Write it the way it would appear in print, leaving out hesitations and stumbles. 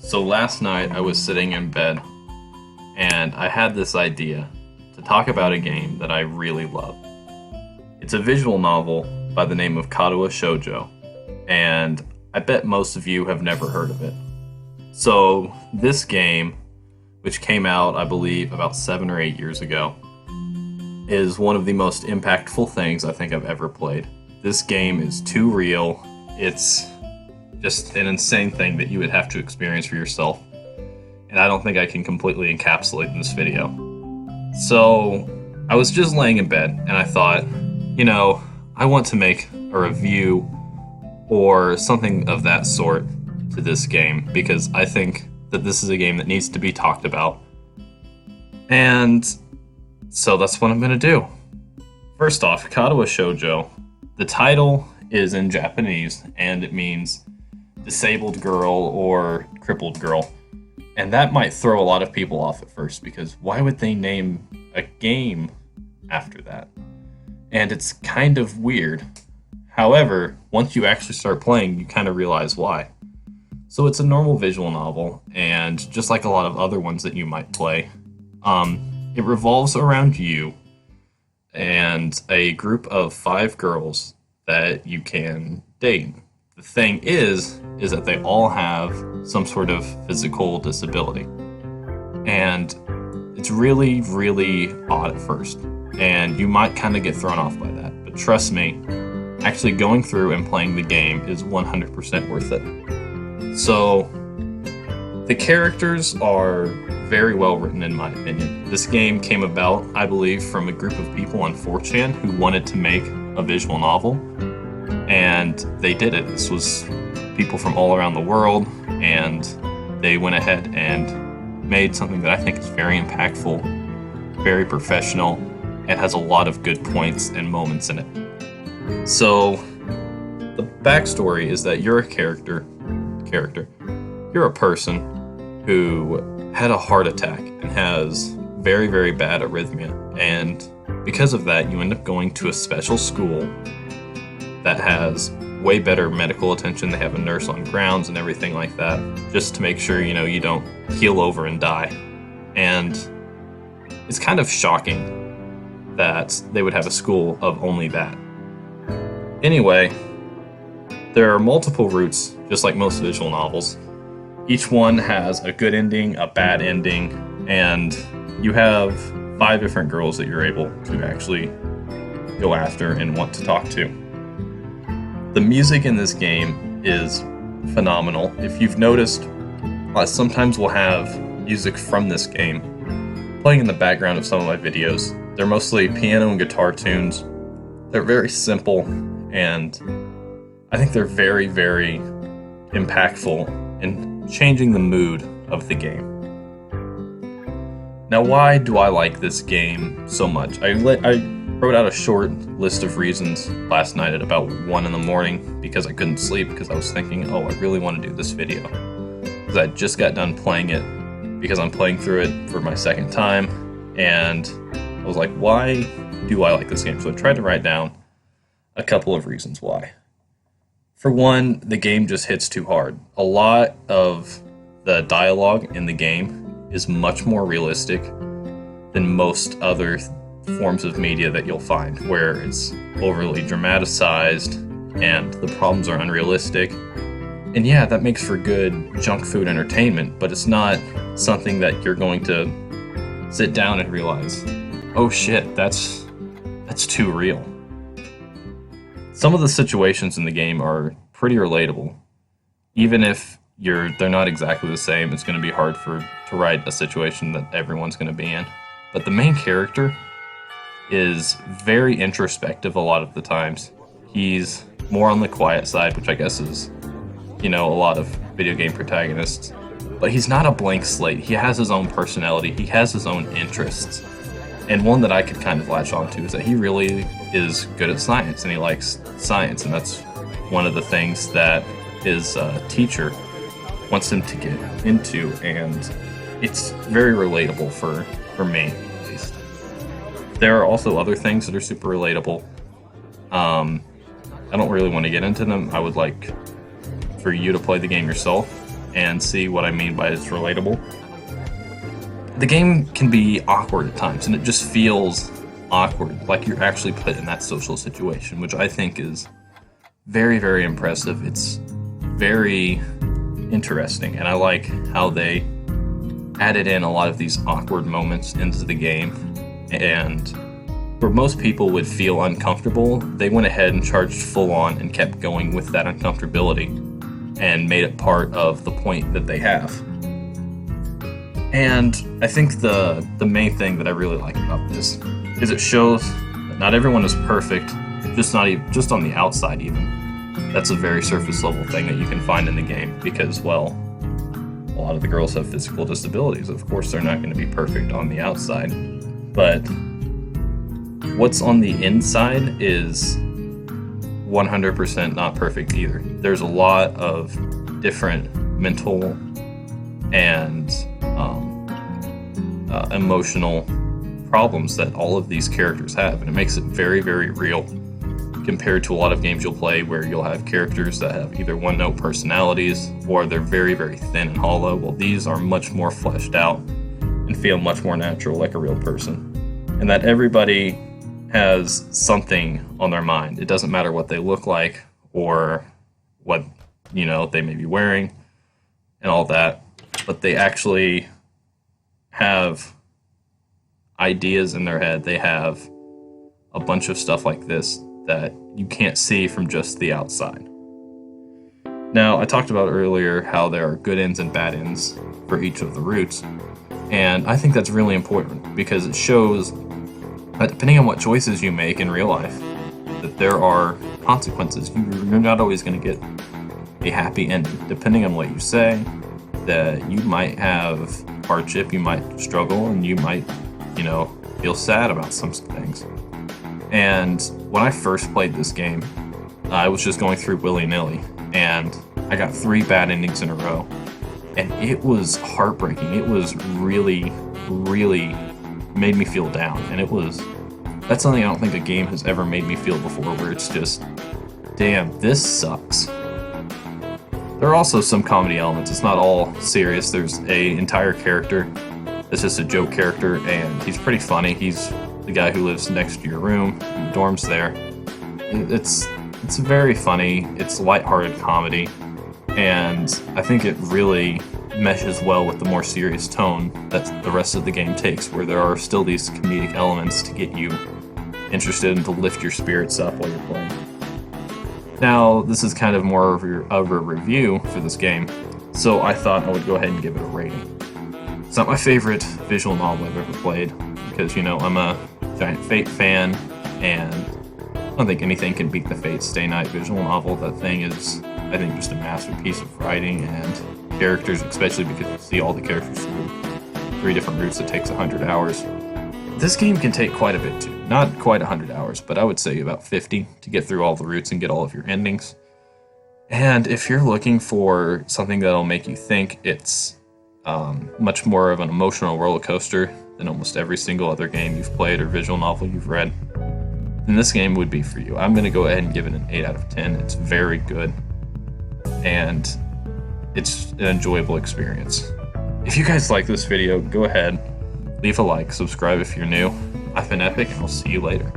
So last night I was sitting in bed and I had this idea to talk about a game that I really love. It's a visual novel by the name of Katawa Shoujo, and I bet most of you have never heard of it. So this game, which came out I believe about 7 or 8 years ago, is one of the most impactful things I think I've ever played. This game is too real. It's just an insane thing that you would have to experience for yourself. And I don't think I can completely encapsulate in this video. So I was just laying in bed and I thought, I want to make a review or something of that sort to this game because I think that this is a game that needs to be talked about. And so that's what I'm going to do. First off, Katawa Shoujo. The title is in Japanese and it means disabled girl or crippled girl. And that might throw a lot of people off at first because why would they name a game after that? And it's kind of weird. However, once you actually start playing, you kind of realize why. So it's a normal visual novel, and just like a lot of other ones that you might play, it revolves around you and a group of 5 girls that you can date. The thing is that they all have some sort of physical disability. And it's really, really odd at first. And you might kind of get thrown off by that. But trust me, actually going through and playing the game is 100% worth it. So, the characters are very well written in my opinion. This game came about, I believe, from a group of people on 4chan who wanted to make a visual novel. And they did it. This was people from all around the world, and they went ahead and made something that I think is very impactful, very professional, and has a lot of good points and moments in it. So, the backstory is that you're a character. You're a person who had a heart attack and has very, very bad arrhythmia. And because of that, you end up going to a special school that has way better medical attention. They have a nurse on grounds and everything like that, just to make sure, you don't keel over and die. And it's kind of shocking that they would have a school of only that. Anyway, there are multiple routes, just like most visual novels. Each one has a good ending, a bad ending, and you have 5 different girls that you're able to actually go after and want to talk to. The music in this game is phenomenal. If you've noticed, sometimes we'll have music from this game playing in the background of some of my videos. They're mostly piano and guitar tunes. They're very simple, and I think they're very, very impactful in changing the mood of the game. Now, why do I like this game so much? I wrote out a short list of reasons last night at about 1 in the morning because I couldn't sleep because I was thinking, I really want to do this video. Because I just got done playing it because I'm playing through it for my second time, and I was like, why do I like this game? So I tried to write down a couple of reasons why. For one, the game just hits too hard. A lot of the dialogue in the game is much more realistic than most other forms of media that you'll find, where it's overly dramatized and the problems are unrealistic. And yeah, that makes for good junk food entertainment, but it's not something that you're going to sit down and realize, oh shit, that's too real. Some of the situations in the game are pretty relatable. Even if they're not exactly the same, it's going to be hard to write a situation that everyone's going to be in. But the main character is very introspective a lot of the times. He's more on the quiet side, which I guess is, a lot of video game protagonists. But he's not a blank slate. He has his own personality. He has his own interests. And one that I could kind of latch on to is that he really is good at science, and he likes science, and that's one of the things that his teacher wants him to get into, and it's very relatable for me, at least. There are also other things that are super relatable. I don't really want to get into them. I would like for you to play the game yourself. and see what I mean by it's relatable. The game can be awkward at times, and it just feels awkward, like you're actually put in that social situation, which I think is very, very impressive. It's very interesting, and I like how they added in a lot of these awkward moments into the game. And where most people would feel uncomfortable, they went ahead and charged full on and kept going with that uncomfortability and made it part of the point that they have. And I think the main thing that I really like about this is it shows that not everyone is perfect, just on the outside even. That's a very surface level thing that you can find in the game because, well, a lot of the girls have physical disabilities. Of course, they're not going to be perfect on the outside, but what's on the inside is 100% not perfect either. There's a lot of different mental and emotional problems that all of these characters have, and it makes it very, very real compared to a lot of games you'll play where you'll have characters that have either one-note personalities or they're very, very thin and hollow. Well, these are much more fleshed out and feel much more natural, like a real person. And that everybody has something on their mind. It doesn't matter what they look like or what, they may be wearing and all that, but they actually have ideas in their head. They have a bunch of stuff like this that you can't see from just the outside. Now, I talked about earlier how there are good ends and bad ends for each of the routes, and I think that's really important because it shows that depending on what choices you make in real life, that there are consequences. You're not always going to get a happy ending. Depending on what you say, that you might have hardship, you might struggle, and you might, feel sad about some things. And when I first played this game, I was just going through willy-nilly, and I got 3 bad endings in a row. And it was heartbreaking. It was really, really made me feel down. And that's something I don't think a game has ever made me feel before, where it's just, damn, this sucks. There are also some comedy elements. It's not all serious. There's an entire character that's just a joke character, and he's pretty funny. He's the guy who lives next to your room in the dorms there. It's very funny. It's lighthearted comedy, and I think it really meshes well with the more serious tone that the rest of the game takes, where there are still these comedic elements to get you interested and to lift your spirits up while you're playing. Now, this is kind of more of a review for this game, so I thought I would go ahead and give it a rating. It's not my favorite visual novel I've ever played, because, I'm a giant Fate fan, and I don't think anything can beat the Fate Stay Night visual novel. That thing is, I think, just a masterpiece of writing and characters, especially because you see all the characters through 3 different routes. It takes 100 hours. This game can take quite a bit too. Not quite 100 hours, but I would say about 50 to get through all the routes and get all of your endings. And if you're looking for something that'll make you think, it's much more of an emotional roller coaster than almost every single other game you've played or visual novel you've read, then this game would be for you. I'm going to go ahead and give it an 8 out of 10. It's very good, and it's an enjoyable experience. If you guys like this video, go ahead, leave a like, subscribe if you're new. I've been Epic, and I'll see you later.